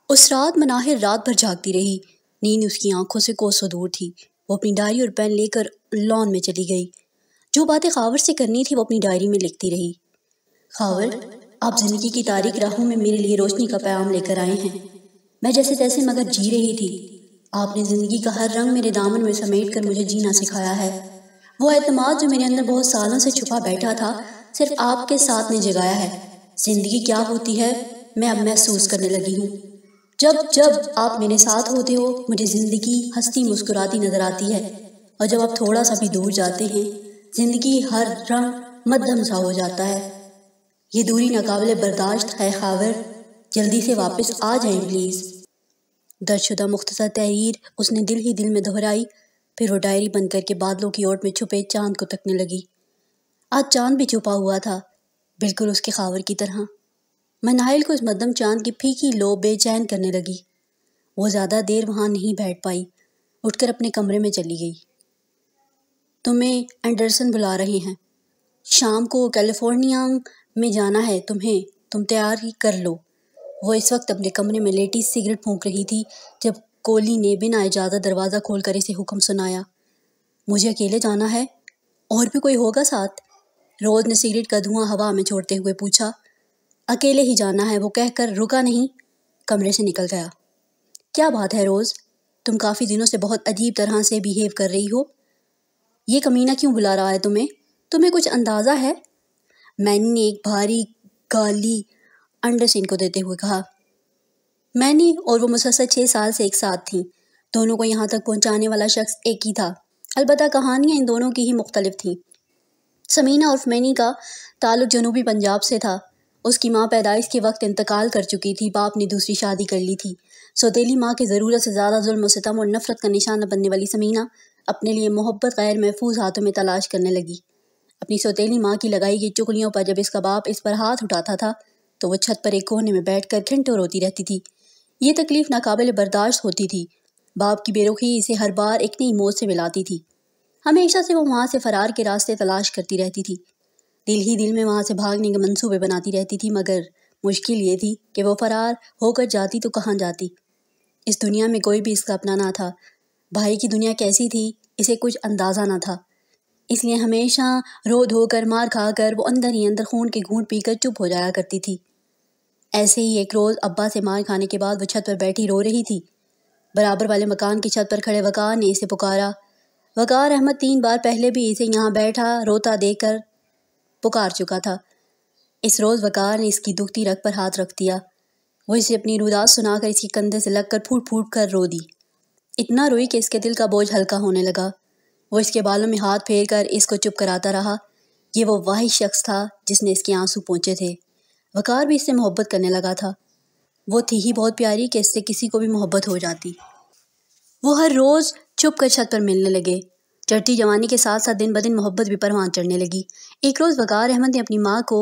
اس رات مناہر رات بھر جاگتی رہی۔ نیند اس کی آنکھوں سے کوسوں دور تھی۔ وہ اپنی ڈائری اور پین لے کر لان میں چلی گئی۔ جو باتیں خاور سے کرنی تھی وہ اپنی ڈائری میں لکھتی رہی۔ خاور، آپ زندگی کی تاریک راہوں میں میرے لیے روشنی کا پیغام لے کر آئے ہیں۔ میں جیسے تیسے مگر جی رہی تھی۔ آپ نے زندگی کا ہر رنگ میرے دامن میں سمیٹ کر مجھے جینا سکھایا ہے۔ وہ اعتماد جو میرے اندر بہت سالوں سے چھپا بیٹھا تھا، صرف آپ کے ساتھ نے جگایا ہے۔ زندگی کیا ہوتی ہے میں اب محسوس کرنے لگی ہوں۔ جب جب آپ میرے ساتھ ہوتے ہو مجھے زندگی ہنستی مسکراتی نظر آتی ہے، اور جب آپ تھوڑا سا بھی دور جاتے ہیں زندگی ہر رنگ مدھم سا ہو جاتا ہے۔ یہ دوری ناقابل برداشت ہے خاور، جلدی سے واپس آ جائیں پلیز۔ درد شدہ مختصر تحریر اس نے دل ہی دل میں دہرائی، پھر وہ ڈائری بند کر کے بادلوں کی اوٹ میں چھپے چاند کو تکنے لگی۔ آج چاند بھی چھپا ہوا تھا، بالکل اس کے خاور کی طرح۔ مناہل کو اس مدھم چاند کی پھیکی لو بے چین کرنے لگی۔ وہ زیادہ دیر وہاں نہیں بیٹھ پائی، اٹھ کر اپنے کمرے میں چلی گئی۔ تمہیں اینڈرسن بلا رہے ہیں، شام کو کیلیفورنیا میں جانا ہے تمہیں، تم تیاری کر لو۔ وہ اس وقت اپنے کمرے میں لیٹی سگریٹ پھونک رہی تھی جب کولی نے بنا اجازت دروازہ کھول کر اسے حکم سنایا۔ مجھے اکیلے جانا ہے، اور بھی کوئی ہوگا ساتھ؟ روز نے سگریٹ کا دھواں ہوا میں چھوڑتے ہوئے پوچھا۔ اکیلے ہی جانا ہے، وہ کہہ کر رکا نہیں، کمرے سے نکل گیا۔ کیا بات ہے روز، تم کافی دنوں سے بہت عجیب طرح سے بیہیو کر رہی ہو۔ یہ کمینہ کیوں بلا رہا ہے تمہیں کچھ اندازہ ہے؟ مینی نے ایک بھاری گالی انڈرسن کو دیتے ہوئے کہا۔ مینی اور وہ مسلسل 6 سال سے ایک ساتھ تھیں۔ دونوں کو یہاں تک پہنچانے والا شخص ایک ہی تھا، البتہ کہانیاں ان دونوں کی ہی مختلف تھیں۔ سمینہ عرف مینی کا تعلق جنوبی پنجاب سے تھا۔ اس کی ماں پیدائش کے وقت انتقال کر چکی تھی، باپ نے دوسری شادی کر لی تھی۔ سوتیلی ماں کی ضرورت سے زیادہ ظلم و ستم اور نفرت کا نشانہ بننے والی سمینہ اپنے لیے محبت غیر محفوظ ہاتھوں میں تلاش کرنے لگی۔ اپنی سوتیلی ماں کی لگائی گئی چغلیوں پر جب اس کا باپ اس پر ہاتھ اٹھاتا تھا تو وہ چھت پر ایک کونے میں بیٹھ کر گھنٹوں روتی رہتی تھی۔ یہ تکلیف ناقابل برداشت ہوتی تھی۔ باپ کی بے رخی اسے ہر بار ایک نئی موت سے ملاتی تھی۔ ہمیشہ سے وہ وہاں سے فرار کے راستے تلاش کرتی رہتی تھی، دل ہی دل میں وہاں سے بھاگنے کے منصوبے بناتی رہتی تھی، مگر مشکل یہ تھی کہ وہ فرار ہو کر جاتی تو کہاں جاتی؟ اس دنیا میں کوئی بھی اس کا اپنا نہ تھا۔ بھائی کی دنیا کیسی تھی اسے کچھ اندازہ نہ تھا، اس لیے ہمیشہ رو دھو کر مار کھا کر وہ اندر ہی اندر خون کے گھونٹ پی کر چپ ہو جایا کرتی تھی۔ ایسے ہی ایک روز ابا سے مار کھانے کے بعد وہ چھت پر بیٹھی رو رہی تھی۔ برابر والے مکان کی چھت پر کھڑے وقار نے اسے پکارا۔ وقار احمد 3 بار پہلے بھی اسے یہاں بیٹھا روتا دیکھ کر پکار چکا تھا۔ اس روز وقار نے اس کی دکھتی رگ پر ہاتھ رکھ دیا۔ وہ اسے اپنی روداد سنا کر اس کے کندھے سے لگ کر پھوٹ پھوٹ کر رو دی۔ اتنا روئی کہ اس کے دل کا بوجھ ہلکا ہونے لگا۔ وہ اس کے بالوں میں ہاتھ پھیر کر اس کو چپ کراتا رہا۔ یہ وہ واحد شخص تھا جس نے اس کے آنسو پونچھے تھے۔ وقار بھی اس سے محبت کرنے لگا تھا۔ وہ تھی ہی بہت پیاری کہ اس سے کسی کو بھی محبت ہو جاتی۔ وہ ہر روز چھپ کر چھت پر ملنے لگے۔ چڑھتی جوانی کے ساتھ ساتھ دن بدن محبت بھی پروان چڑھنے لگی۔ ایک روز وقار احمد نے اپنی ماں کو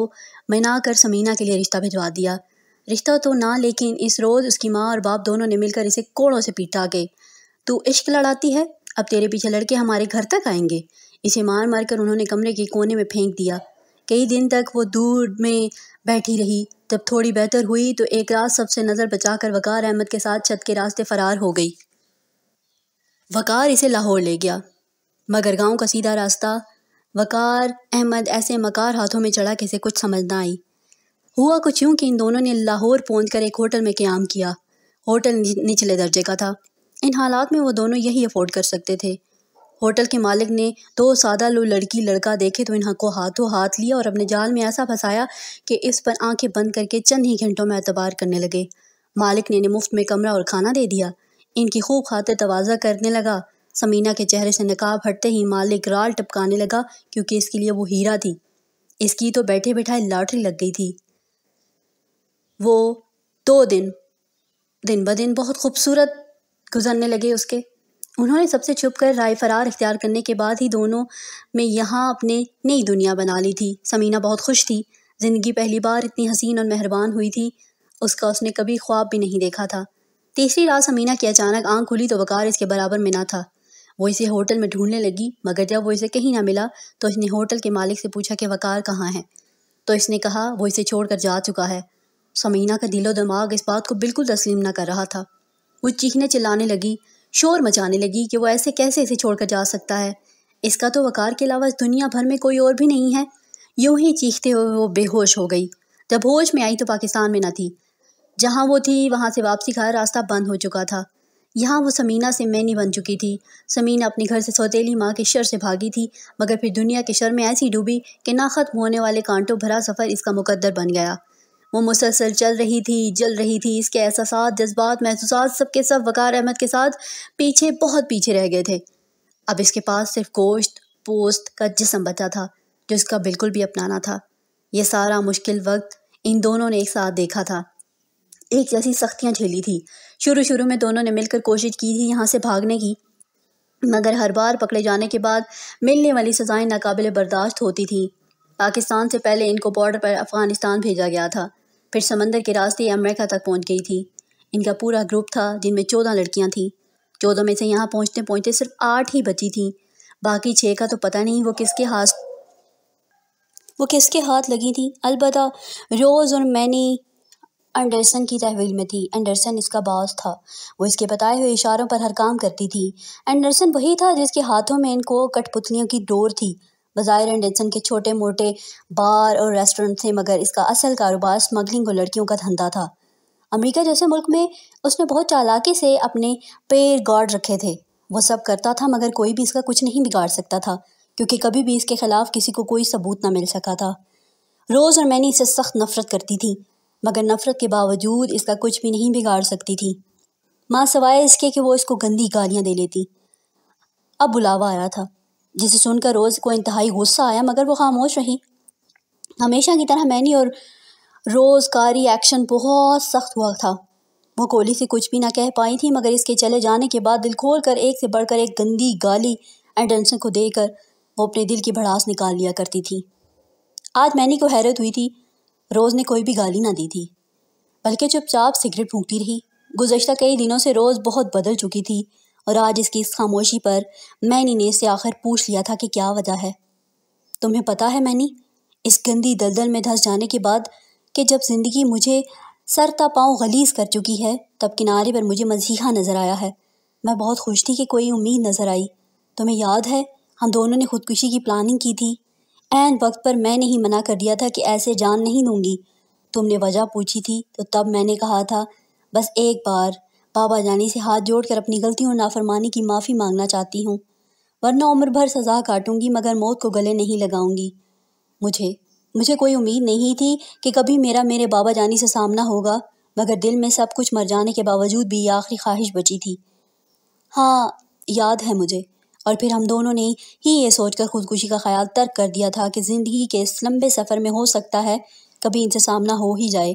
منا کر سمینہ کے لیے رشتہ بھجوا دیا۔ رشتہ تو نہ، لیکن اس روز اس کی ماں اور باپ دونوں نے مل کر اسے کوڑوں سے پیٹا کہ تو عشق لڑاتی ہے، اب تیرے پیچھے لڑکے ہمارے گھر تک آئیں گے۔ اسے مار مار کر انہوں نے کمرے کے کونے میں پھینک دیا۔ کئی دن تک وہ دور میں بیٹھی رہی۔ جب تھوڑی بہتر ہوئی تو ایک رات سب سے نظر بچا کر وقار احمد کے ساتھ چھت کے راستے فرار ہو گئی۔ وقار اسے لاہور لے گیا، مگر گاؤں کا سیدھا راستہ وقار احمد ایسے مکار ہاتھوں میں چڑھا کہ اسے کچھ سمجھ نہ آئی۔ ہوا کچھ یوں کہ ان دونوں نے لاہور پہنچ کر ایک ہوٹل میں قیام کیا۔ ہوٹل نچلے درجے کا تھا، ان حالات میں وہ دونوں یہی افورڈ کر سکتے تھے۔ ہوٹل کے مالک نے 2 سادہ لو لڑکی لڑکا دیکھے تو انہاں کو ہاتھوں ہاتھ لیا اور اپنے جال میں ایسا پھنسایا کہ اس پر آنکھیں بند کر کے چند ہی گھنٹوں میں اعتبار کرنے لگے۔ مالک نے انہیں مفت میں کمرہ اور کھانا دے دیا۔ ان کی خوب خاطر تواضع کرنے لگا۔ سمینہ کے چہرے سے نقاب ہٹتے ہی مالک رال ٹپکانے لگا، کیونکہ اس کے لیے وہ ہیرا تھی۔ اس کی تو بیٹھے بٹھائے لاٹری لگ گئی تھی۔ وہ 2 دن بدن بہت خوبصورت گزرنے لگے اس کے۔ انہوں نے سب سے چھپ کر رائے فرار اختیار کرنے کے بعد ہی دونوں میں یہاں اپنے نئی دنیا بنا لی تھی۔ سمینہ بہت خوش تھی، زندگی پہلی بار اتنی حسین اور مہربان ہوئی تھی، اس نے کبھی خواب بھی نہیں دیکھا تھا۔ تیسری رات سمینہ کی اچانک آنکھ کھلی تو وقار اس کے برابر میں نہ تھا۔ وہ اسے ہوٹل میں ڈھونڈنے لگی، مگر جب وہ اسے کہیں نہ ملا تو اس نے ہوٹل کے مالک سے پوچھا کہ وقار کہاں ہے، تو اس نے کہا وہ اسے چھوڑ کر جا چکا ہے۔ سمینہ کا دل و دماغ اس بات کو بالکل تسلیم نہ کر رہا تھا۔ وہ چیخنے چلانے لگی، شور مچانے لگی کہ وہ ایسے کیسے اسے چھوڑ کر جا سکتا ہے، اس کا تو وقار کے علاوہ اس دنیا بھر میں کوئی اور بھی نہیں ہے۔ یوں ہی چیختے ہوئے وہ بے ہوش ہو گئی۔ جب ہوش میں آئی تو پاکستان میں نہ تھی۔ جہاں وہ تھی وہاں سے واپسی کا راستہ بند ہو چکا تھا۔ یہاں وہ سمینہ سے مینی بن چکی تھی۔ سمینہ اپنے گھر سے سوتیلی ماں کے شر سے بھاگی تھی، مگر پھر دنیا کے شر میں ایسی ڈوبی کہ نہ ختم ہونے والے کانٹوں بھرا سفر اس کا مقدر بن گیا۔ وہ مسلسل چل رہی تھی، جل رہی تھی۔ اس کے احساسات، جذبات، محسوسات سب کے سب وقار احمد کے ساتھ پیچھے، بہت پیچھے رہ گئے تھے۔ اب اس کے پاس صرف گوشت پوست کا جسم بچا تھا جو اس کا بالکل بھی اپنا نہ تھا۔ یہ سارا مشکل وقت ان دونوں نے ایک ساتھ دیکھا تھا، ایک جیسی سختیاں جھیلی تھی۔ شروع میں دونوں نے مل کر کوشش کی تھی یہاں سے بھاگنے کی، مگر ہر بار پکڑے جانے کے بعد ملنے والی سزائیں ناقابل برداشت ہوتی تھیں۔ پاکستان سے پہلے ان کو بارڈر پر افغانستان بھیجا گیا تھا، پھر سمندر کے راستے یہ امریکہ تک پہنچ گئی تھی۔ ان کا پورا گروپ تھا جن میں 14 لڑکیاں تھیں۔ 14 میں سے یہاں پہنچتے پہنچتے صرف 8 ہی بچی تھیں، باقی 6 کا تو پتہ نہیں وہ کس کے ہاتھ لگی تھیں۔ البتہ روز اور مینی اینڈرسن کی تحویل میں تھی۔ اینڈرسن اس کا باس تھا، وہ اس کے بتائے ہوئے اشاروں پر ہر کام کرتی تھی۔ اینڈرسن وہی تھا جس کے ہاتھوں میں ان کو کٹ پتلیوں کی ڈور تھی۔ بظاہر اینڈرسن کے چھوٹے موٹے بار اور ریسٹورنٹ تھے، مگر اس کا اصل کاروبار اسمگلنگ اور لڑکیوں کا دھندا تھا۔ امریکہ جیسے ملک میں اس نے بہت چالاکی سے اپنے پیر گارڈ رکھے تھے۔ وہ سب کرتا تھا مگر کوئی بھی اس کا کچھ نہیں بگاڑ سکتا تھا، کیونکہ کبھی بھی اس کے خلاف کسی کو کوئی ثبوت نہ مل سکا تھا۔ روز اور مینی اس سے سخت نفرت کرتی تھی، مگر نفرت کے باوجود اس کا کچھ بھی نہیں بگاڑ سکتی تھی، ماں سوائے اس کے کہ وہ اس کو گندی گالیاں دے لیتی۔ اب بلاوا آیا تھا، جسے سن کر روز کو انتہائی غصہ آیا، مگر وہ خاموش رہی۔ ہمیشہ کی طرح مینی اور روز کا ری ایکشن بہت سخت ہوا تھا۔ وہ کولی سے کچھ بھی نہ کہہ پائی تھی، مگر اس کے چلے جانے کے بعد دل کھول کر ایک سے بڑھ کر ایک گندی گالی اینڈرسن کو دے کر وہ اپنے دل کی بھڑاس نکال لیا کرتی تھی۔ آج مینی کو حیرت ہوئی تھی، روز نے کوئی بھی گالی نہ دی تھی، بلکہ چپ چاپ سگریٹ پھونکتی رہی۔ گزشتہ کئی دنوں سے روز بہت بدل چکی تھی، اور آج اس کی اس خاموشی پر مینی نے اس سے آخر پوچھ لیا تھا کہ کیا وجہ ہے۔ تمہیں پتہ ہے مینی، اس گندی دلدل میں دھنس جانے کے بعد کہ جب زندگی مجھے سر تا پاؤں غلیظ کر چکی ہے، تب کنارے پر مجھے مسیحا نظر آیا ہے۔ میں بہت خوش تھی کہ کوئی امید نظر آئی۔ تمہیں یاد ہے ہم دونوں نے خودکشی کی پلاننگ کی تھی؟ عین وقت پر میں نے ہی منع کر دیا تھا کہ ایسے جان نہیں دوں گی۔ تم نے وجہ پوچھی تھی تو تب میں نے کہا تھا بس ایک بار بابا جانی سے ہاتھ جوڑ کر اپنی غلطیوں اور نافرمانی کی معافی مانگنا چاہتی ہوں، ورنہ عمر بھر سزا کاٹوں گی مگر موت کو گلے نہیں لگاؤں گی۔ مجھے کوئی امید نہیں تھی کہ کبھی میرے بابا جانی سے سامنا ہوگا، مگر دل میں سب کچھ مر جانے کے باوجود بھی یہ آخری خواہش بچی تھی۔ ہاں یاد ہے مجھے، اور پھر ہم دونوں نے ہی یہ سوچ کر خودکشی کا خیال ترک کر دیا تھا کہ زندگی کے اس لمبے سفر میں ہو سکتا ہے کبھی ان سے سامنا ہو ہی جائے،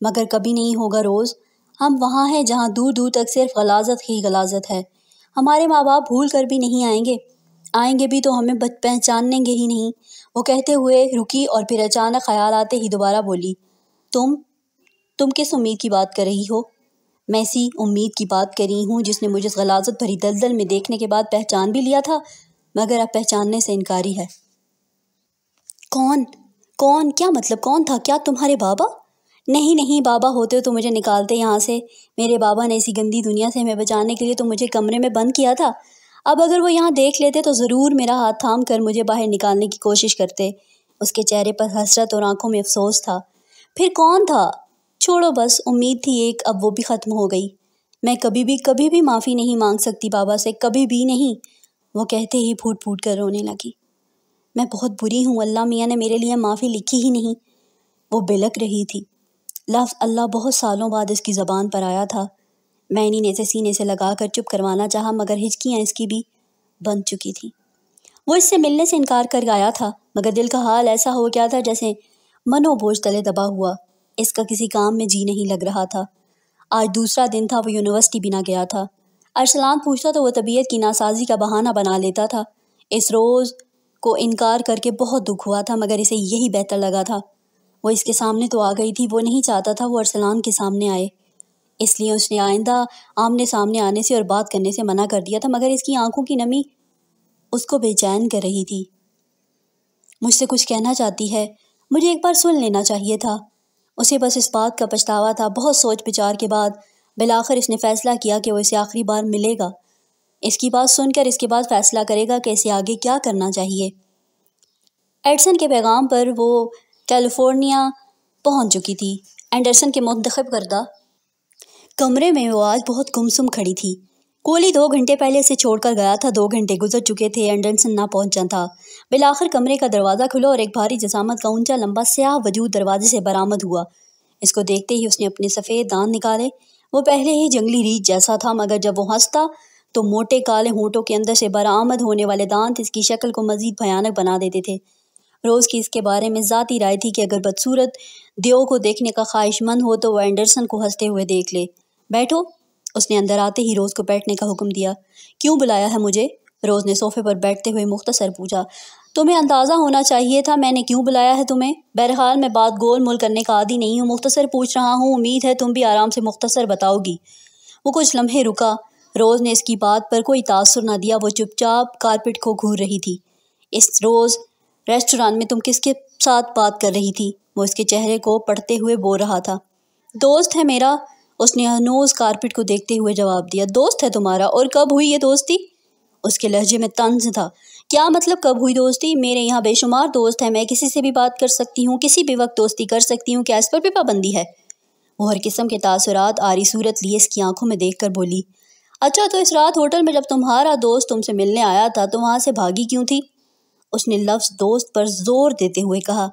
مگر کبھی نہیں ہوگا روز۔ ہم وہاں ہیں جہاں دور دور تک صرف غلاظت ہی غلاظت ہے۔ ہمارے ماں باپ بھول کر بھی نہیں آئیں گے بھی تو ہمیں پہچانیں گے ہی نہیں۔ وہ کہتے ہوئے رکی اور پھر اچانک خیال آتے ہی دوبارہ بولی، تم کس امید کی بات کر رہی ہو؟ میں اسی امید کی بات کر رہی ہوں جس نے مجھے اس غلاظت بھری دلدل میں دیکھنے کے بعد پہچان بھی لیا تھا، مگر اب پہچاننے سے انکاری ہے۔ کون؟ کیا مطلب کون تھا؟ کیا تمہارے بابا؟ نہیں، بابا ہوتے تو مجھے نکالتے یہاں سے۔ میرے بابا نے اسی گندی دنیا سے ہمیں بچانے کے لیے تو مجھے کمرے میں بند کیا تھا۔ اب اگر وہ یہاں دیکھ لیتے تو ضرور میرا ہاتھ تھام کر مجھے باہر نکالنے کی کوشش کرتے۔ اس کے چہرے پر حسرت اور آنکھوں میں افسوس تھا۔ پھر کون تھا؟ چھوڑو بس، امید تھی ایک، اب وہ بھی ختم ہو گئی۔ میں کبھی بھی معافی نہیں مانگ سکتی بابا سے، کبھی بھی نہیں۔ وہ کہتے ہی پھوٹ پھوٹ کر رونے لگی۔ میں بہت بری ہوں، اللہ میاں نے میرے لیے معافی لکھی ہی نہیں۔ وہ بلک رہی تھی۔ لفظ اللہ بہت سالوں بعد اس کی زبان پر آیا تھا۔ مینی نے اسے سینے سے لگا کر چپ کروانا چاہا، مگر ہچکیاں اس کی بھی بند چکی تھیں۔ وہ اس سے ملنے سے انکار کر آیا تھا، مگر دل کا حال ایسا ہو گیا تھا جیسے منو بوجھ تلے دبا ہوا۔ اس کا کسی کام میں جی نہیں لگ رہا تھا۔ آج دوسرا دن تھا، وہ یونیورسٹی بھی نہ گیا تھا۔ ارسلان پوچھتا تو وہ طبیعت کی ناسازی کا بہانہ بنا لیتا تھا۔ اس روز کو انکار کر کے بہت دکھ ہوا تھا، مگر اسے یہی بہتر لگا تھا۔ وہ اس کے سامنے تو آ گئی تھی، وہ نہیں چاہتا تھا وہ ارسلان کے سامنے آئے، اس لیے اس نے آئندہ آمنے سامنے آنے سے اور بات کرنے سے منع کر دیا تھا، مگر اس کی آنکھوں کی نمی اس کو بے چین کر رہی تھی۔ مجھ سے کچھ کہنا چاہتی ہے، مجھے ایک بار سن لینا چاہیے تھا۔ اسے بس اس بات کا پچھتاوا تھا۔ بہت سوچ بچار کے بعد بالآخر اس نے فیصلہ کیا کہ وہ اسے آخری بار ملے گا۔ اس کی بات سن کر اس کے بعد فیصلہ کرے گا کہ اسے آگے کیا کرنا چاہیے۔ ایڈسن کے پیغام پر وہ کیلیفورنیا پہنچ چکی تھی۔ اینڈرسن کے منتخب کردہ کمرے میں وہ آج بہت گمسم کھڑی تھی۔ کولی 2 گھنٹے پہلے اسے چھوڑ کر گیا تھا۔ 2 گھنٹے گزر چکے تھے، اینڈرسن نہ پہنچا تھا۔ بالآخر کمرے کا دروازہ کھلا اور ایک بھاری جسامت کا اونچا لمبا سیاہ وجود دروازے سے برآمد ہوا۔ اس کو دیکھتے ہی اس نے اپنے سفید دانت نکالے۔ وہ پہلے ہی جنگلی ریچھ جیسا تھا، مگر جب وہ ہنستا تو موٹے کالے ہونٹوں کے اندر سے برآمد ہونے والے دانت اس کی شکل کو مزید بھیانک بنا دیتے تھے۔ روز کی اس کے بارے میں ذاتی رائے تھی کہ اگر بدصورت دیو کو دیکھنے کا خواہش مند ہو تو وہ اینڈرسن کو ہنستے ہوئے دیکھ لے۔ بیٹھو، اس نے اندر آتے ہی روز کو بیٹھنے کا حکم دیا۔ کیوں بلایا ہے مجھے؟ روز نے صوفے پر بیٹھتے ہوئے مختصر پوچھا۔ تمہیں اندازہ ہونا چاہیے تھا میں نے کیوں بلایا ہے تمہیں۔ بہرحال میں بات گول مول کرنے کا عادی نہیں ہوں، مختصر پوچھ رہا ہوں، امید ہے تم بھی آرام سے مختصر بتاؤ گی۔ وہ کچھ لمحے رکا۔ روز نے اس کی بات پر کوئی تاثر نہ دیا۔ وہ چپ چاپ کارپٹ کو گھور رہی تھی۔ اس روز ریسٹوران میں تم کس کے ساتھ بات کر رہی تھی؟ وہ اس کے چہرے کو پڑھتے ہوئے بول رہا تھا۔ دوست ہے میرا، اس نے ہنوز کارپٹ کو دیکھتے ہوئے جواب دیا۔ دوست ہے تمہارا؟ اور کب ہوئی یہ دوستی؟ اس کے لہجے میں طنز تھا۔ کیا مطلب کب ہوئی دوستی؟ میرے یہاں بے شمار دوست ہیں، میں کسی سے بھی بات کر سکتی ہوں، کسی بھی وقت دوستی کر سکتی ہوں، کیا اس پر بھی پابندی ہے؟ وہ ہر قسم کے تاثرات آری صورت لیے اس کی آنکھوں میں دیکھ کر بولی۔ اچھا، تو اس رات ہوٹل میں جب تمہارا دوست تم سے ملنے آیا تھا تو وہاں سے بھاگی کیوں تھی؟ اس نے لفظ دوست پر زور دیتے ہوئے کہا۔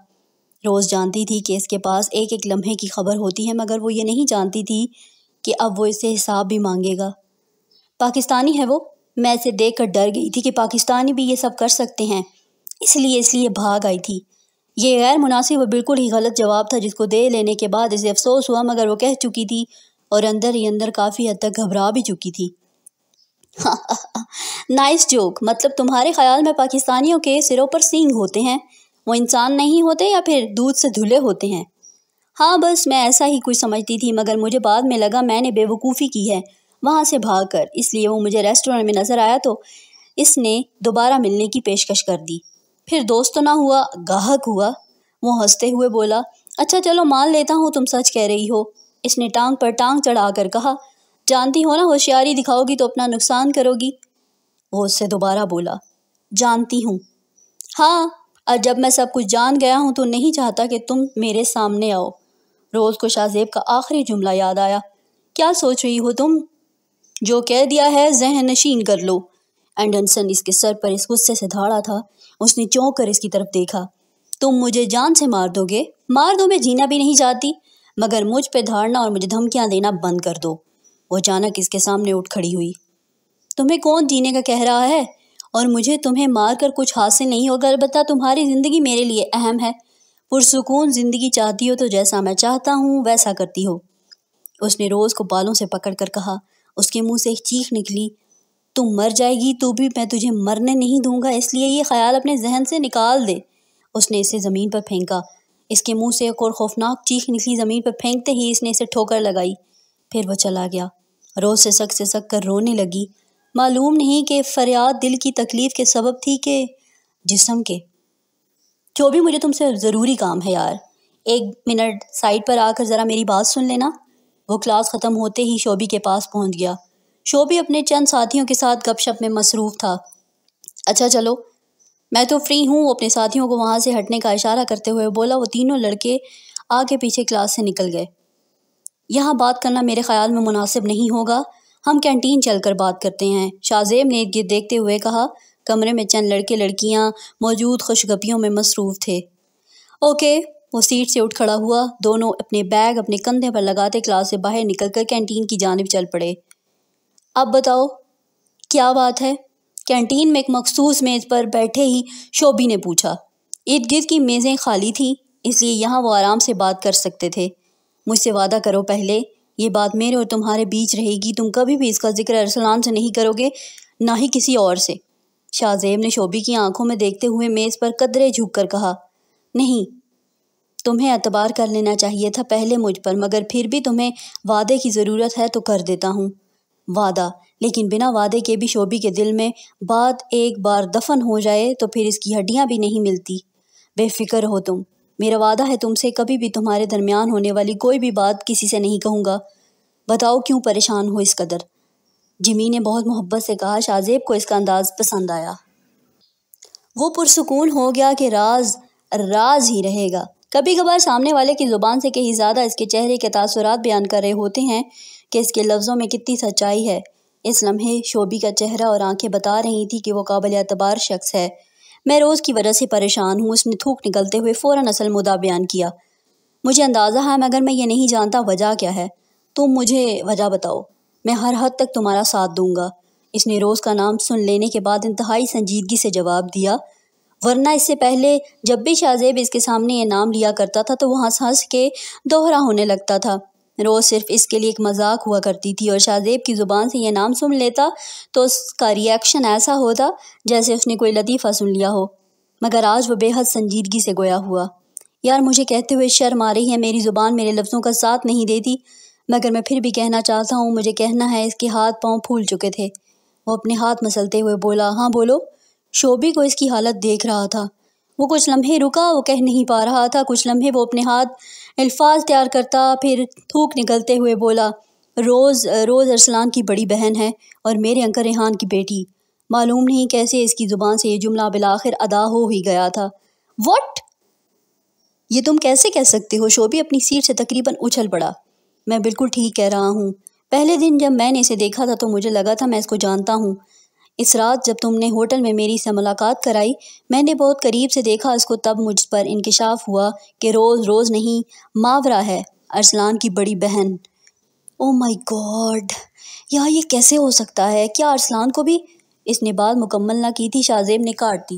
روز جانتی تھی کہ اس کے پاس ایک ایک لمحے کی خبر ہوتی ہے، مگر وہ یہ نہیں جانتی تھی کہ اب وہ اس سے حساب بھی مانگے گا۔ پاکستانی ہے وہ؟ میں اسے دیکھ کر ڈر گئی تھی کہ پاکستانی بھی یہ سب کر سکتے ہیں، اس لیے بھاگ آئی تھی۔ یہ غیر مناسب اور بالکل ہی غلط جواب تھا جس کو دے لینے کے بعد اسے افسوس ہوا، مگر وہ کہہ چکی تھی اور اندر ہی اندر کافی حد تک گھبرا بھی چکی تھی۔ Nice joke. مطلب تمہارے خیال میں پاکستانیوں کے سروں پر سینگ ہوتے ہیں؟ وہ انسان نہیں ہوتے یا پھر دودھ سے دھلے ہوتے ہیں؟ ہاں، بس میں ایسا ہی کچھ سمجھتی تھی، مگر مجھے بعد میں لگا میں نے بے وقوفی کی ہے وہاں سے بھاگ کر، اس لیے وہ مجھے ریسٹورنٹ میں نظر آیا تو اس نے دوبارہ ملنے کی پیشکش کر دی۔ پھر دوست تو نہ ہوا، گاہک ہوا۔ وہ ہنستے ہوئے بولا۔ اچھا چلو مان لیتا ہوں تم سچ کہہ رہی ہو۔ اس نے ٹانگ پر ٹانگ چڑھا کر کہا۔ جانتی ہو نا ہوشیاری دکھاؤ گی تو اپنا نقصان کرو گی۔ وہ اس سے دوبارہ بولا۔ جانتی ہوں۔ ہاں، اور جب میں سب کچھ جان گیا ہوں تو نہیں چاہتا کہ تم میرے سامنے آؤ۔ روز کو شاہ زیب کا آخری جملہ یاد آیا۔ کیا سوچ رہی ہو تم؟ جو کہہ دیا ہے ذہن نشین کر لو۔ اینڈرسن اس کے سر پر اس غصے سے دھاڑا تھا۔ اس نے چونک کر اس کی طرف دیکھا۔ تم مجھے جان سے مار دو گے؟ مار دو، میں جینا بھی نہیں چاہتی، مگر مجھ پہ دھاڑنا اور مجھے دھمکیاں دینا بند کر دو۔ وہ اچانک اس کے سامنے اٹھ کھڑی ہوئی۔ تمہیں کون جینے کا کہہ رہا ہے؟ اور مجھے تمہیں مار کر کچھ حاصل نہیں ہوگا، البتہ تمہاری زندگی میرے لیے اہم ہے۔ پرسکون زندگی چاہتی ہو تو جیسا میں چاہتا ہوں ویسا کرتی ہو۔ اس نے روز کو بالوں سے پکڑ کر کہا۔ اس کے منہ سے ایک چیخ نکلی۔ تم مر جائے گی تو بھی میں تجھے مرنے نہیں دوں گا، اس لیے یہ خیال اپنے ذہن سے نکال دے۔ اس نے اسے زمین پر پھینکا۔ اس کے منہ سے ایک اور خوفناک چیخ نکلی۔ زمین پر پھینکتے ہی اس نے اسے ٹھوکر لگائی۔ پھر وہ چلا گیا۔ روز سے سک کر رونے لگی۔ معلوم نہیں کہ فریاد دل کی تکلیف کے سبب تھی کہ جسم کے۔ جو بھی، مجھے تم سے ضروری کام ہے یار، 1 منٹ سائڈ پر آ کر ذرا میری بات سن لینا۔ وہ کلاس ختم ہوتے ہی شوبی کے پاس پہنچ گیا۔ شوبی اپنے چند ساتھیوں کے ساتھ گپ شپ میں مصروف تھا۔ اچھا چلو، میں تو فری ہوں۔ وہ اپنے ساتھیوں کو وہاں سے ہٹنے کا اشارہ کرتے ہوئے بولا۔ وہ تینوں لڑکے آگے پیچھے کلاس سے نکل گئے۔ یہاں بات کرنا میرے خیال میں مناسب نہیں ہوگا، ہم کینٹین چل کر بات کرتے ہیں، شاہ زیب نے ارد گرد دیکھتے ہوئے کہا۔ کمرے میں چند لڑکے لڑکیاں موجود خوش گپیوں میں مصروف تھے۔ اوکے، وہ سیٹ سے اٹھ کھڑا ہوا۔ دونوں اپنے بیگ اپنے کندھے پر لگاتے کلاس سے باہر نکل کر کینٹین کی جانب چل پڑے۔ اب بتاؤ کیا بات ہے؟ کینٹین میں ایک مخصوص میز پر بیٹھے ہی شوبی نے پوچھا۔ ارد گرد کی میزیں خالی تھیں، اس لیے یہاں وہ آرام سے بات کر سکتے تھے۔ مجھ سے وعدہ کرو پہلے، یہ بات میرے اور تمہارے بیچ رہے گی، تم کبھی بھی اس کا ذکر ارسلان سے نہیں کرو گے، نہ ہی کسی اور سے۔ شاہ زیب نے شوبی کی آنکھوں میں دیکھتے ہوئے میز پر قدرے جھک کر کہا۔ نہیں، تمہیں اعتبار کر لینا چاہیے تھا پہلے مجھ پر، مگر پھر بھی تمہیں وعدے کی ضرورت ہے تو کر دیتا ہوں۔ وعدہ؟ لیکن بنا وعدے کے بھی شوبی کے دل میں بات ایک بار دفن ہو جائے تو پھر اس کی ہڈیاں بھی نہیں ملتی۔ بے فکر ہو تم، میرا وعدہ ہے تم سے کبھی بھی تمہارے درمیان ہونے والی کوئی بھی بات کسی سے نہیں کہوں گا۔ بتاؤ کیوں پریشان ہو اس قدر؟ جمی نے بہت محبت سے کہا۔ شاہ زیب کو اس کا انداز پسند آیا۔ وہ پرسکون ہو گیا کہ راز راز ہی رہے گا۔ کبھی کبھار سامنے والے کی زبان سے کہیں زیادہ اس کے چہرے کے تاثرات بیان کر رہے ہوتے ہیں کہ اس کے لفظوں میں کتنی سچائی ہے۔ اس لمحے شوبی کا چہرہ اور آنکھیں بتا رہی تھی کہ وہ قابل اعتبار شخص ہے۔ میں روز کی وجہ سے پریشان ہوں، اس نے تھوک نکلتے ہوئے فوراً اصل مدعا بیان کیا۔ مجھے اندازہ ہے مگر میں یہ نہیں جانتا وجہ کیا ہے۔ تم مجھے وجہ بتاؤ، میں ہر حد تک تمہارا ساتھ دوں گا۔ اس نے روز کا نام سن لینے کے بعد انتہائی سنجیدگی سے جواب دیا، ورنہ اس سے پہلے جب بھی شاہ زیب اس کے سامنے یہ نام لیا کرتا تھا تو وہ ہنس ہنس کے دوہرا ہونے لگتا تھا۔ روز صرف اس کے لیے ایک مذاق ہوا کرتی تھی، اور شاہ زیب کی زبان سے یہ نام سن لیتا تو اس کا ری ایکشن ایسا ہوتا جیسے اس نے کوئی لطیفہ سن لیا ہو، مگر آج وہ بے حد سنجیدگی سے گویا ہوا۔ یار مجھے کہتے ہوئے شرم آ رہی ہے، میری زبان میرے لفظوں کا ساتھ نہیں دیتی، مگر میں پھر بھی کہنا چاہتا ہوں، مجھے کہنا ہے۔ اس کے ہاتھ پاؤں پھول چکے تھے۔ وہ اپنے ہاتھ مسلتے ہوئے بولا، ہاں بولو۔ شوبی کو اس کی حالت دیکھ رہا تھا۔ وہ کچھ لمحے رکا، وہ کہہ نہیں پا رہا تھا۔ کچھ لمحے وہ اپنے ہاتھ الفاظ تیار کرتا، پھر تھوک نکلتے ہوئے بولا، روز ارسلان کی بڑی بہن ہے اور میرے انکل ریحان کی بیٹی۔ معلوم نہیں کیسے اس کی زبان سے یہ جملہ بالآخر ادا ہو ہی گیا تھا۔ واٹ؟ یہ تم کیسے کہہ سکتے ہو؟ شوبی اپنی سیٹ سے تقریباً اچھل پڑا۔ میں بالکل ٹھیک کہہ رہا ہوں۔ پہلے دن جب میں نے اسے دیکھا تھا تو مجھے لگا تھا میں اس کو جانتا ہوں۔ اس رات جب تم نے ہوٹل میں میری سے ملاقات کرائی، میں نے بہت قریب سے دیکھا اس کو، تب مجھ پر انکشاف ہوا کہ روز نہیں، ماورا ہے، ارسلان کی بڑی بہن۔ او مائی گاڈ، یہ کیسے ہو سکتا ہے؟ کیا ارسلان کو بھی؟ اس نے بات مکمل نہ کی تھی، شاہ زیب نے کاٹ دی۔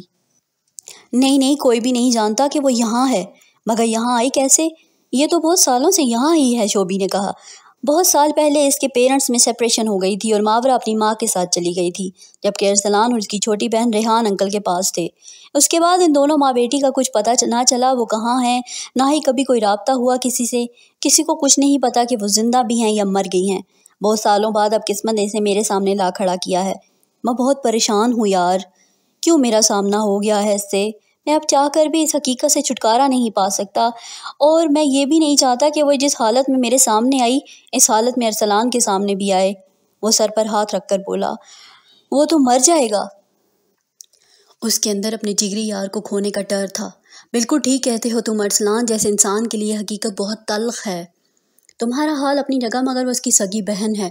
نہیں، کوئی بھی نہیں جانتا کہ وہ یہاں ہے، مگر یہاں آئی کیسے؟ یہ تو بہت سالوں سے یہاں ہی ہے، شوبی نے کہا۔ بہت سال پہلے اس کے پیرنٹس میں سپریشن ہو گئی تھی اور ماورا اپنی ماں کے ساتھ چلی گئی تھی، جبکہ ارسلان اور اس کی چھوٹی بہن ریحان انکل کے پاس تھے۔ اس کے بعد ان دونوں ماں بیٹی کا کچھ پتہ نہ چلا وہ کہاں ہیں، نہ ہی کبھی کوئی رابطہ ہوا کسی سے۔ کسی کو کچھ نہیں پتا کہ وہ زندہ بھی ہیں یا مر گئی ہیں۔ بہت سالوں بعد اب قسمت نے اسے میرے سامنے لا کھڑا کیا ہے۔ میں بہت پریشان ہوں یار، کیوں میرا سامنا ہو گیا ہے اس سے؟ میں اب چاہ کر بھی اس حقیقت سے چھٹکارا نہیں پا سکتا، اور میں یہ بھی نہیں چاہتا کہ وہ جس حالت میں میرے سامنے آئی اس حالت میں ارسلان کے سامنے بھی آئے۔ وہ سر پر ہاتھ رکھ کر بولا، وہ تو مر جائے گا۔ اس کے اندر اپنے جگری یار کو کھونے کا ڈر تھا۔ بالکل ٹھیک کہتے ہو تم، ارسلان جیسے انسان کے لیے حقیقت بہت تلخ ہے۔ تمہارا حال اپنی جگہ، مگر وہ اس کی سگی بہن ہے۔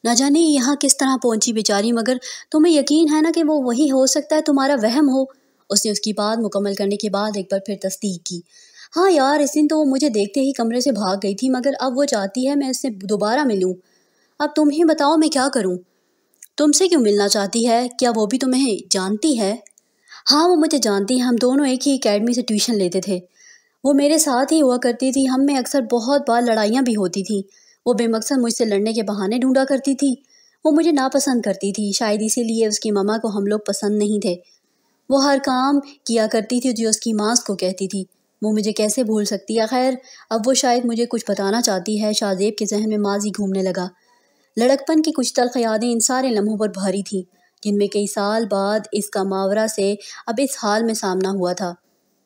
نہ جانے یہاں کس طرح پہنچی بیچاری، مگر تمہیں یقین ہے نا کہ وہ وہی ہو سکتا ہے، تمہارا وہم ہو؟ اس نے اس کی بات مکمل کرنے کے بعد ایک بار پھر تصدیق کی۔ ہاں یار، اس دن تو وہ مجھے دیکھتے ہی کمرے سے بھاگ گئی تھی، مگر اب وہ چاہتی ہے میں اس سے دوبارہ ملوں۔ اب تم ہی بتاؤ میں کیا کروں؟ تم سے کیوں ملنا چاہتی ہے؟ کیا وہ بھی تمہیں جانتی ہے؟ ہاں وہ مجھے جانتی ہے، ہم دونوں ایک ہی اکیڈمی سے ٹیوشن لیتے تھے۔ وہ میرے ساتھ ہی ہوا کرتی تھی، ہم میں اکثر بہت بار لڑائیاں بھی ہوتی تھیں۔ وہ بے مقصد مجھ سے لڑنے کے بہانے ڈھونڈا کرتی تھی۔ وہ مجھے ناپسند کرتی تھی، شاید اسی لیے اس کی ماما کو ہم لوگ پسند نہیں تھے۔ وہ ہر کام کیا کرتی تھی جو اس کی ماں اس کو کہتی تھی۔ وہ مجھے کیسے بھول سکتی ہے؟ خیر، اب وہ شاید مجھے کچھ بتانا چاہتی ہے۔ شاہ زیب کے ذہن میں ماضی گھومنے لگا۔ لڑکپن کی کچھ تلخ یادیں ان سارے لمحوں پر بھاری تھیں، جن میں کئی سال بعد اس کا ماورا سے اب اس حال میں سامنا ہوا تھا۔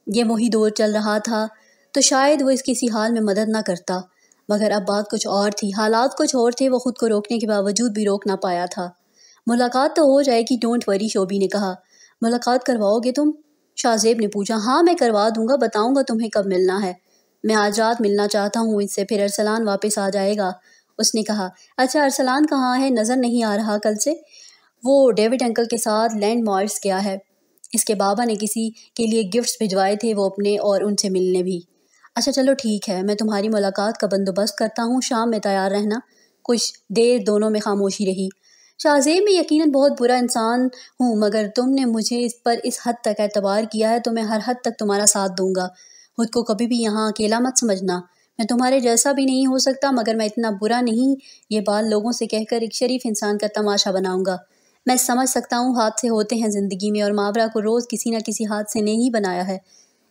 یہ وہی دور چل رہا تھا تو شاید وہ اس کسی حال میں مدد نہ کرتا، مگر اب بات کچھ اور تھی، حالات کچھ اور تھے۔ وہ خود کو روکنے کے باوجود بھی روک نہ پایا تھا۔ ملاقات تو ہو جائے گی، ڈونٹ وری، شوبی نے کہا۔ ملاقات کرواؤ گے تم؟ شاہ زیب نے پوچھا۔ ہاں میں کروا دوں گا، بتاؤں گا تمہیں کب ملنا ہے۔ میں آج رات ملنا چاہتا ہوں اس سے، پھر ارسلان واپس آ جائے گا۔ اس نے کہا، اچھا ارسلان کہاں ہے؟ نظر نہیں آ رہا کل سے۔ وہ ڈیوڈ انکل کے ساتھ لینڈ مارکس گیا ہے۔ اس کے بابا نے کسی کے لیے گفٹس بھجوائے تھے، وہ اپنے اور ان سے ملنے بھی۔ اچھا چلو ٹھیک ہے، میں تمہاری ملاقات کا بندوبست کرتا ہوں، شام میں تیار رہنا۔ کچھ دیر دونوں میں خاموشی رہی۔ شاہ زیب میں یقیناً بہت برا انسان ہوں، مگر تم نے مجھے اس پر اس حد تک اعتبار کیا ہے تو میں ہر حد تک تمہارا ساتھ دوں گا۔ خود کو کبھی بھی یہاں اکیلا مت سمجھنا۔ میں تمہارے جیسا بھی نہیں ہو سکتا، مگر میں اتنا برا نہیں یہ بات لوگوں سے کہہ کر ایک شریف انسان کا تماشا بناؤں گا۔ میں سمجھ سکتا ہوں حادثے ہوتے ہیں زندگی میں، اور ماورا کو روز کسی نہ کسی حادثے نے ہی بنایا ہے،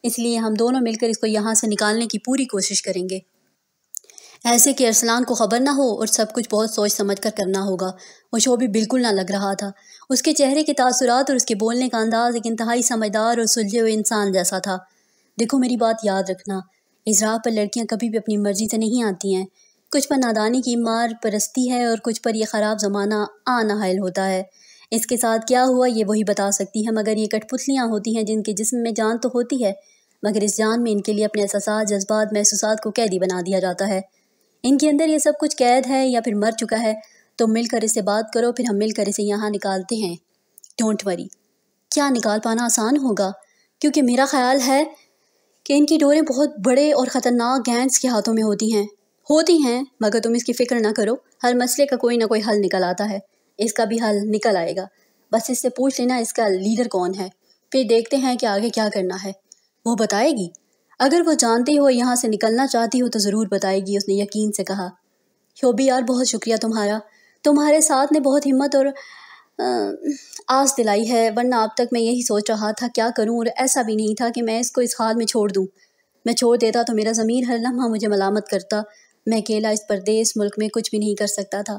اس لیے ہم دونوں مل کر اس کو یہاں سے نکالنے کی پوری کوشش کریں گے، ایسے کہ ارسلان کو خبر نہ ہو، اور سب کچھ بہت سوچ سمجھ کر کرنا ہوگا۔ وہ شوبی بالکل نہ لگ رہا تھا۔ اس کے چہرے کے تاثرات اور اس کے بولنے کا انداز ایک انتہائی سمجھدار اور سلجھے ہوئے انسان جیسا تھا۔ دیکھو میری بات یاد رکھنا، اس راہ پر لڑکیاں کبھی بھی اپنی مرضی سے نہیں آتی ہیں۔ کچھ پر نادانی کی مار پرستی ہے اور کچھ پر یہ خراب زمانہ نااہل ہوتا ہے۔ اس کے ساتھ کیا ہوا یہ وہی بتا سکتی ہے، مگر یہ کٹ پتلیاں ہوتی ہیں جن کے جسم میں جان تو ہوتی ہے، مگر اس جان میں ان کے لیے اپنے احساسات، جذبات، محسوسات کو قیدی بنا دیا جاتا ہے۔ ان کے اندر یہ سب کچھ قید ہے یا پھر مر چکا ہے۔ تم مل کر اس سے بات کرو، پھر ہم مل کر اسے یہاں نکالتے ہیں۔ Don't worry. کیا نکال پانا آسان ہوگا؟ کیونکہ میرا خیال ہے کہ ان کی ڈوریں بہت بڑے اور خطرناک گینگز کے ہاتھوں میں ہوتی ہیں، مگر تم اس کی فکر نہ کرو، ہر مسئلے کا کوئی نہ کوئی حل نکل آتا ہے۔ اس کا بھی حل نکل آئے گا، بس اس سے پوچھ لینا اس کا لیڈر کون ہے، پھر دیکھتے ہیں کہ آگے کیا کرنا ہے۔ وہ بتائے گی، اگر وہ جانتی ہو یہاں سے نکلنا چاہتی ہو تو ضرور بتائے گی، اس نے یقین سے کہا۔ شوبی یار بہت شکریہ تمہارے ساتھ نے بہت ہمت اور آس دلائی ہے، ورنہ اب تک میں یہی سوچ رہا تھا کیا کروں، اور ایسا بھی نہیں تھا کہ میں اس کو اس حال میں چھوڑ دوں۔ میں چھوڑ دیتا تو میرا ضمیر ہر لمحہ مجھے ملامت کرتا، میں اکیلا اس پردیس ملک میں کچھ بھی نہیں کر سکتا تھا۔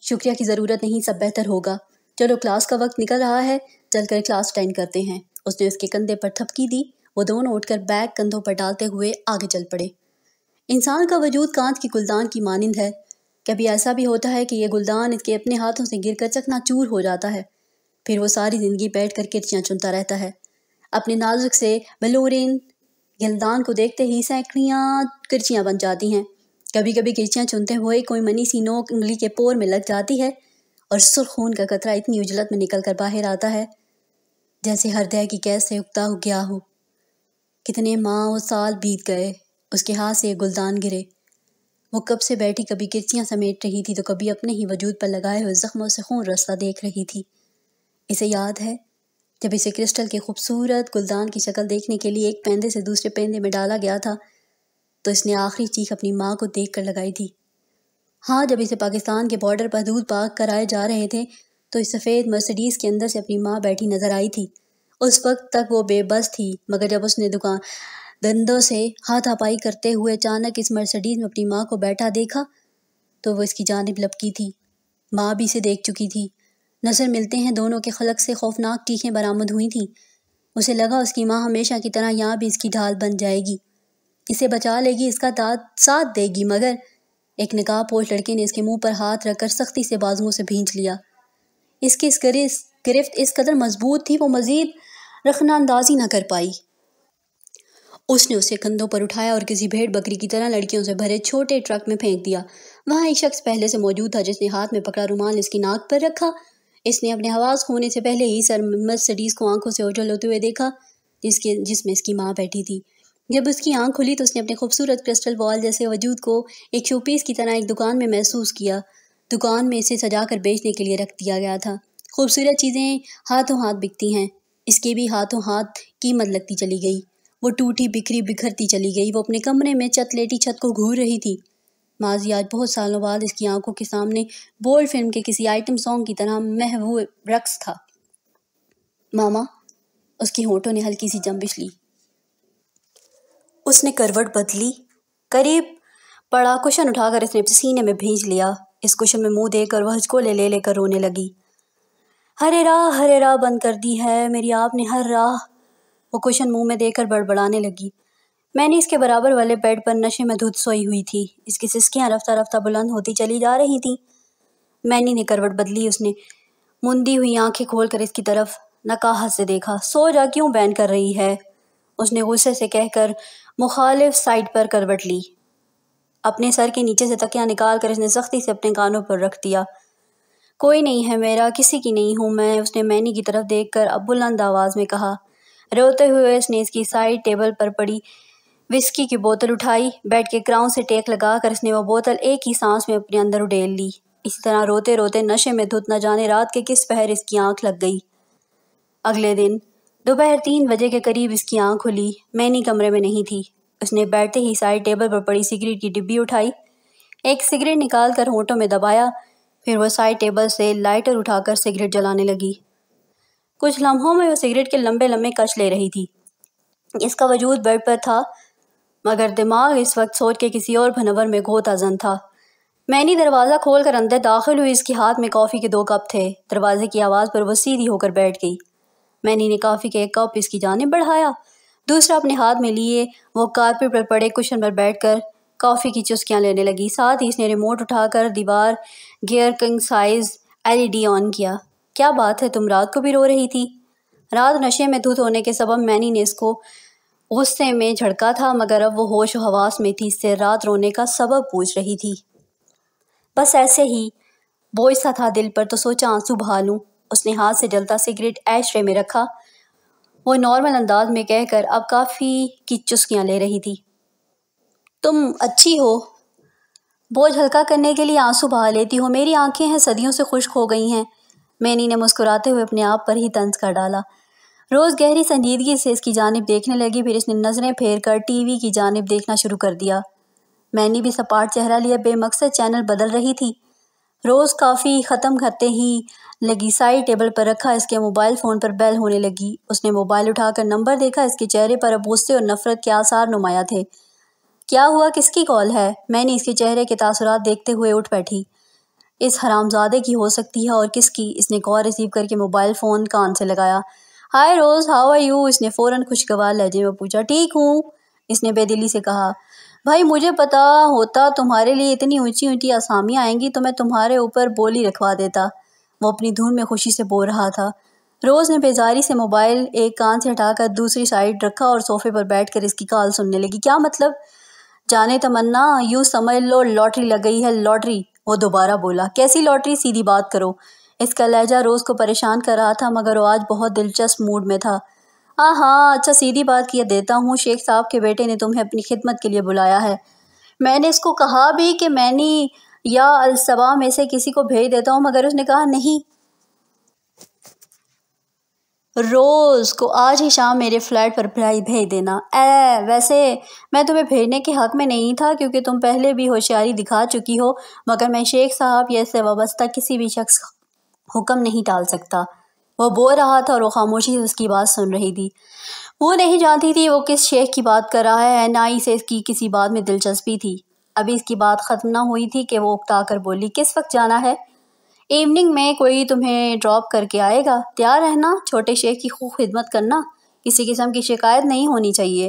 شکریہ کی ضرورت نہیں، سب بہتر ہوگا۔ چلو کلاس کا وقت نکل رہا ہے، چل کر کلاس اٹینڈ کرتے ہیں۔ اس نے اس کے کندھے پر تھپکی دی، وہ دونوں اٹھ کر بیگ کندھوں پر ڈالتے ہوئے آگے چل پڑے۔ انسان کا وجود کانچ کی گلدان کی مانند ہے، کبھی ایسا بھی ہوتا ہے کہ یہ گلدان اس کے اپنے ہاتھوں سے گر کر چکنا چور ہو جاتا ہے، پھر وہ ساری زندگی بیٹھ کر کرچیاں چنتا رہتا ہے۔ اپنے نازک سے بلورین گلدان کو دیکھتے ہی سینکڑیاں کرچیاں بن جاتی ہیں۔ کبھی کبھی کرچیاں چنتے ہوئے کوئی منی سی نوک انگلی کے پور میں لگ جاتی ہے اور سرخ خون کا قطرہ اتنی اجلت میں نکل کر باہر آتا ہے جیسے ہردے کی قید سے اگتا گیا ہو۔ کتنے ماہ و سال بیت گئے، اس کے ہاتھ سے یہ گلدان گرے۔ وہ کب سے بیٹھی کبھی کرچیاں سمیٹ رہی تھی تو کبھی اپنے ہی وجود پر لگائے ہوئے زخموں سے خون رستا دیکھ رہی تھی۔ اسے یاد ہے جب اسے کرسٹل کے خوبصورت گلدان کی شکل دیکھنے کے لیے ایک پیندے سے دوسرے پیندے میں ڈالا گیا تھا تو اس نے آخری چیخ اپنی ماں کو دیکھ کر لگائی تھی۔ ہاں، جب اسے پاکستان کے بارڈر پر دودھ پاک کرائے جا رہے تھے تو اس سفید مرسیڈیز کے اندر سے اپنی ماں بیٹھی نظر آئی تھی۔ اس وقت تک وہ بے بس تھی، مگر جب اس نے دندوں سے ہاتھا پائی کرتے ہوئے اچانک اس مرسیڈیز میں اپنی ماں کو بیٹھا دیکھا تو وہ اس کی جانب لپکی تھی۔ ماں بھی اسے دیکھ چکی تھی۔ نظر ملتے ہیں دونوں کے خلق سے خوفناک چیخیں برآمد ہوئی تھیں۔ اسے لگا اس کی ماں ہمیشہ کی طرح یہاں بھی اس کی ڈھال بن جائے گی، اسے بچا لے گی، اس کا ساتھ دے گی، مگر ایک نقاب پوش لڑکے نے اس کے منہ پر ہاتھ رکھ کر سختی سے بازوؤں سے بھینچ لیا۔ اس کی گرفت اس قدر مضبوط تھی وہ مزید رخنہ اندازی نہ کر پائی۔ اس نے اسے کندھوں پر اٹھایا اور کسی بھیڑ بکری کی طرح لڑکیوں سے بھرے چھوٹے ٹرک میں پھینک دیا۔ وہاں ایک شخص پہلے سے موجود تھا جس نے ہاتھ میں پکڑا رومال اس کی ناک پر رکھا۔ اس نے اپنے حواس کھونے سے پہلے ہی سر مرسیڈیز کو آنکھوں سے اوجھل ہوتے ہوئے دیکھا جس میں اس کی ماں بیٹھی تھی۔ جب اس کی آنکھ کھلی تو اس نے اپنے خوبصورت کرسٹل بال جیسے وجود کو ایک شو پیس کی طرح ایک دکان میں محسوس کیا۔ دکان میں اسے سجا کر بیچنے کے لیے رکھ دیا گیا تھا۔ خوبصورت چیزیں ہاتھوں ہاتھ بکتی ہیں، اس کی بھی ہاتھوں ہاتھ قیمت لگتی چلی گئی۔ وہ ٹوٹی بکھری بکھرتی چلی گئی۔ وہ اپنے کمرے میں چت لیٹی چھت کو گھور رہی تھی۔ ماضی آج بہت سالوں بعد اس کی آنکھوں کے سامنے بولڈ فلم کے کسی آئٹم سانگ کی طرح محو رقص تھا۔ ماما، اس کی ہونٹوں نے ہلکی سی جنبش لی۔ اس نے کروٹ بدلی، قریب پڑا کشن اٹھا کر اس نے سینے میں بھینچ لیا۔ اس کشن میں منہ دے کر وہ ہچکولے لے لے کر رونے لگی۔ ہر راہ بند کر دی ہے میری آپ نے، ہر راہ۔ وہ کشن منہ میں دے کر بڑبڑانے لگی۔ میں نے اس کے برابر والے بیڈ پر نشے میں دھت سوئی ہوئی تھی۔ اس کی سسکیاں رفتہ رفتہ بلند ہوتی چلی جا رہی تھیں۔ مینی نے کروٹ بدلی۔ اس نے مندی ہوئی آنکھیں کھول کر اس کی طرف نقاہت سے دیکھا۔ سو جا، کیوں بین کر رہی ہے؟ اس نے غصے سے کہہ کر مخالف سائڈ پر کروٹ لی۔ اپنے سر کے نیچے سے تکیہ نکال کر اس نے سختی سے اپنے کانوں پر رکھ دیا۔ کوئی نہیں ہے میرا، کسی کی نہیں ہوں میں، اس نے مینی کی طرف دیکھ کر اب بلند آواز میں کہا۔ روتے ہوئے اس نے اس کی سائڈ ٹیبل پر پڑی وسکی کی بوتل اٹھائی۔ بیڈ کے کراؤن سے ٹیک لگا کر اس نے وہ بوتل ایک ہی سانس میں اپنے اندر اڈیل لی۔ اسی طرح روتے روتے نشے میں دھت نہ جانے رات کے کس پہر اس کی آنکھ لگ گئی۔ اگلے دن دوپہر 3 بجے کے قریب اس کی آنکھ کھلی۔ مینی کمرے میں نہیں تھی۔ اس نے بیٹھتے ہی سائڈ ٹیبل پر پڑی سگریٹ کی ڈبی اٹھائی، ایک سگریٹ نکال کر ہونٹوں میں دبایا، پھر وہ سائڈ ٹیبل سے لائٹر اٹھا کر سگریٹ جلانے لگی۔ کچھ لمحوں میں وہ سگریٹ کے لمبے لمبے کش لے رہی تھی۔ اس کا وجود بیڈ پر تھا مگر دماغ اس وقت سوچ کے کسی اور بھنور میں گھوتا زن تھا۔ مینی دروازہ کھول کر اندر داخل ہوئی۔ اس کے ہاتھ میں کافی کے 2 کپ تھے۔ دروازے کی آواز پر وہ سیدھی ہو کر بیٹھ گئی۔ مینی نے کافی کے 1 کپ اس کی جانب بڑھایا۔ دوسرا اپنے ہاتھ میں لیے وہ کارپیٹ پر پڑے کشن پر بیٹھ کر کافی کی چسکیاں لینے لگی۔ ساتھ ہی اس نے ریموٹ اٹھا کر دیوار گیئر کنگ سائز LED آن کیا۔ کیا بات ہے، تم رات کو بھی رو رہی تھی؟ رات نشے میں دھت ہونے کے سبب مینی نے اس کو غصے میں جھڑکا تھا، مگر اب وہ ہوش و حواس میں تھی، اس سے رات رونے کا سبب پوچھ رہی تھی۔ بس ایسے ہی بوجھ سا تھا دل پر، تو سوچا آنسو بہا لوں۔ اس نے ہاتھ سے جلتا سگریٹ ایش ٹرے میں رکھا، وہ نارمل انداز میں کہہ کر اب کافی کی چسکیاں لے رہی تھی۔ تم اچھی ہو، بوجھ ہلکا کرنے کے لیے آنسو بہا لیتی ہو، میری آنکھیں ہیں صدیوں سے خشک ہو گئی ہیں۔ مینی نے مسکراتے ہوئے اپنے آپ پر ہی طنز کر ڈالا۔ روز گہری سنجیدگی سے اس کی جانب دیکھنے لگی، پھر اس نے نظریں پھیر کر ٹی وی کی جانب دیکھنا شروع کر دیا۔ مینی بھی سپاٹ چہرہ لیے بے مقصد چینل بدل رہی تھی۔ روز کافی ختم کرتے ہی لگی سائڈ ٹیبل پر رکھا اس کے موبائل فون پر بیل ہونے لگی۔ اس نے موبائل اٹھا کر نمبر دیکھا، اس کے چہرے پر اب غصے اور نفرت کے آثار نمایاں تھے۔ کیا ہوا، کس کی کال ہے؟ مینی اس کے چہرے کے تاثرات دیکھتے ہوئے اٹھ بیٹھی۔ اس حرامزادے کی ہو سکتی ہے، اور کس کی؟ اس نے کال ریسیو کر کے موبائل فون کان سے لگایا۔ ہائے روز، ہاؤ آر یو؟ اس نے فوراً خوشگوار لہجے میں پوچھا۔ ٹھیک ہوں، اس نے بے دلی سے کہا۔ بھائی مجھے پتا ہوتا تمہارے لیے اتنی اونچی اونچی آسامیاں آئیں گی تو میں تمہارے اوپر بولی رکھوا دیتا۔ وہ اپنی دھن میں خوشی سے بول رہا تھا۔ روز نے بیزاری سے موبائل ایک کان سے ہٹا کر دوسری سائڈ رکھا اور صوفے پر بیٹھ کر اس کی کال سننے لگی۔ کیا مطلب؟ جانے تمنا، یوں سمجھ لو لاٹری لگ گئی ہے۔ لاٹری؟ وہ دوبارہ بولا۔ کیسی لاٹری؟ سیدھی بات کرو۔ اس کا لہجہ روز کو پریشان کر رہا تھا، مگر وہ آج بہت دلچسپ موڈ میں تھا۔ ہاں اچھا سیدھی بات کیے دیتا ہوں، شیخ صاحب کے بیٹے نے تمہیں اپنی خدمت کے لیے بلایا ہے۔ میں نے اس کو کہا بھی کہ مینی یا الصبا میں سے کسی کو بھیج دیتا ہوں، مگر اس نے کہا نہیں۔ روز کو آج ہی شام میرے فلیٹ پر بھیج دینا۔ ویسے میں تمہیں بھیجنے کے حق میں نہیں تھا، کیونکہ تم پہلے بھی ہوشیاری دکھا چکی ہو، مگر میں شیخ صاحب یا اس سے وابستہ کسی بھی شخص حکم نہیں ٹال سکتا۔ وہ بول رہا تھا اور وہ خاموشی سے اس کی بات سن رہی تھی۔ وہ نہیں جانتی تھی وہ کس شیخ کی بات کر رہا ہے، نہ ہی اسے اس کی کسی بات میں دلچسپی تھی۔ ابھی اس کی بات ختم نہ ہوئی تھی کہ وہ اکتا کر بولی۔ کس وقت جانا ہے؟ ایوننگ میں کوئی تمہیں ڈراپ کر کے آئے گا، تیار رہنا، چھوٹے شیخ کی خوب خدمت کرنا، کسی قسم کی شکایت نہیں ہونی چاہیے۔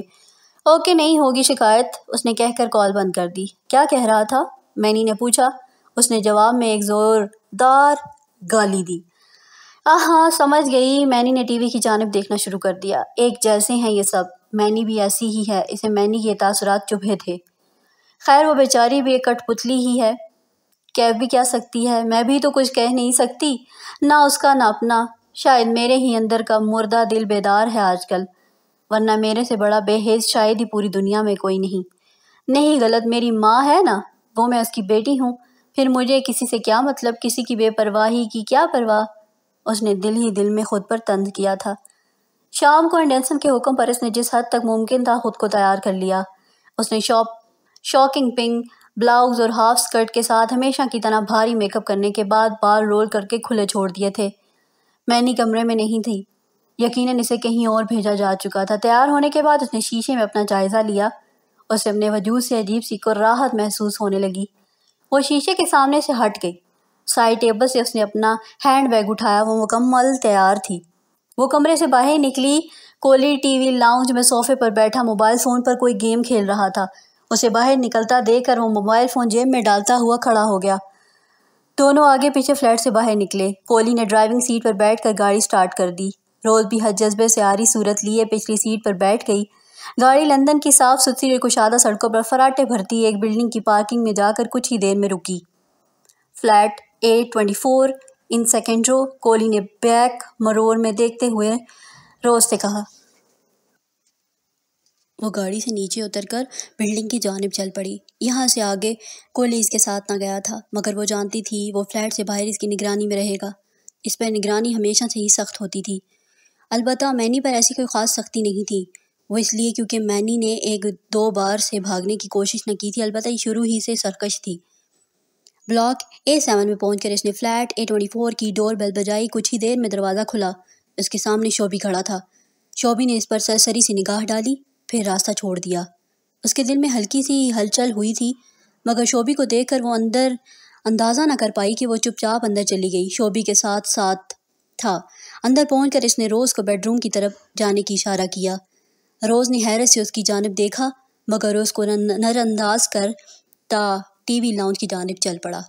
اوکے، نہیں ہوگی شکایت، اس نے کہہ کر کال بند کر دی۔ کیا کہہ رہا تھا؟ مینی نے پوچھا۔ اس نے جواب میں ایک زوردار گالی دی۔ ہاں سمجھ گئی۔ مینی نے ٹی وی کی جانب دیکھنا شروع کر دیا۔ ایک جیسے ہیں یہ سب، مینی بھی ایسی ہی ہے، اسے مینی کے تاثرات چبھے تھے۔ خیر وہ بیچاری بھی ایک کٹ پتلی ہی ہے، کہہ بھی کیا سکتی ہے؟ میں بھی تو کچھ کہہ نہیں سکتی، نہ اس کا نہ اپنا۔ شاید میرے ہی اندر کا مردہ دل بیدار ہے آج کل، ورنہ میرے سے بڑا بے حیث شاید ہی پوری دنیا میں کوئی نہیں۔ نہیں غلط، میری ماں ہے نا، وہ میں اس کی بیٹی ہوں، پھر مجھے کسی سے کیا مطلب، کسی کی بے پرواہی کی کیا پرواہ؟ اس نے دل ہی دل میں خود پر طنز کیا تھا۔ شام کو اینڈرسن کے حکم پر اس نے جس حد تک ممکن تھا خود کو تیار کر لیا۔ اس نے شاکنگ پنک بلاؤز اور ہاف سکرٹ کے ساتھ ہمیشہ کی طرح بھاری میک اپ کرنے کے بعد بال رول کر کے کھلے چھوڑ دیے تھے۔ مینی کمرے میں نہیں تھی، یقیناً اسے کہیں اور بھیجا جا چکا تھا۔ تیار ہونے کے بعد اس نے شیشے میں اپنا جائزہ لیا، اسے اپنے وجود سے عجیب سی راحت محسوس ہونے لگی۔ وہ شیشے کے سامنے سے ہٹ گئی، سائڈ ٹیبل سے اس نے اپنا ہینڈ بیگ اٹھایا، وہ مکمل تیار تھی۔ وہ کمرے سے باہر نکلی، کولی ٹی وی لاؤنج میں صوفے پر بیٹھا موبائل فون پر کوئی گیم کھیل رہا تھا۔ اسے باہر نکلتا دیکھ کر وہ موبائل فون جیب میں ڈالتا ہوا کھڑا ہو گیا۔ دونوں آگے پیچھے فلیٹ سے باہر نکلے۔ کولی نے ڈرائیونگ سیٹ پر بیٹھ کر گاڑی سٹارٹ کر دی۔ روز بھی حد جذبے سے آری صورت لیے پچھلی سیٹ پر بیٹھ گئی۔ گاڑی لندن کی صاف ستھری اور کشادہ سڑکوں پر فراٹے بھرتی ایک بلڈنگ کی پارکنگ میں جا کر کچھ ہی دیر میں رکی۔ فلیٹ 824 ان سیکنڈ رو، کولی نے بیک مرور میں دیکھتے ہوئے روز سے کہا۔ وہ گاڑی سے نیچے اتر کر بلڈنگ کی جانب چل پڑی۔ یہاں سے آگے کولی اس کے ساتھ نہ گیا تھا، مگر وہ جانتی تھی وہ فلیٹ سے باہر اس کی نگرانی میں رہے گا۔ اس پر نگرانی ہمیشہ سے ہی سخت ہوتی تھی۔ البتہ مینی پر ایسی کوئی خاص سختی نہیں تھی، وہ اس لیے کیونکہ مینی نے ایک دو بار سے بھاگنے کی کوشش نہ کی تھی، البتہ یہ شروع ہی سے سرکش تھی۔ بلاک A7 میں پہنچ کر اس نے فلیٹ 824 کی ڈور بیل بجائی۔ کچھ ہی دیر میں دروازہ کھلا، اس کے سامنے شوبی کھڑا تھا۔ شوبی نے اس پر سرسری سی نگاہ ڈالی، پھر راستہ چھوڑ دیا۔ اس کے دل میں ہلکی سی ہلچل ہوئی تھی، مگر شوبی کو دیکھ کر وہ اندازہ نہ کر پائی کہ وہ چپ چاپ اندر چلی گئی۔ شوبی کے ساتھ ساتھ تھا۔ اندر پہنچ کر اس نے روز کو بیڈ روم کی طرف جانے کی اشارہ کیا۔ روز نے حیرت سے اس کی جانب دیکھا مگر اس کو نظر انداز کر ٹی وی لاؤنج کی جانب چل پڑا۔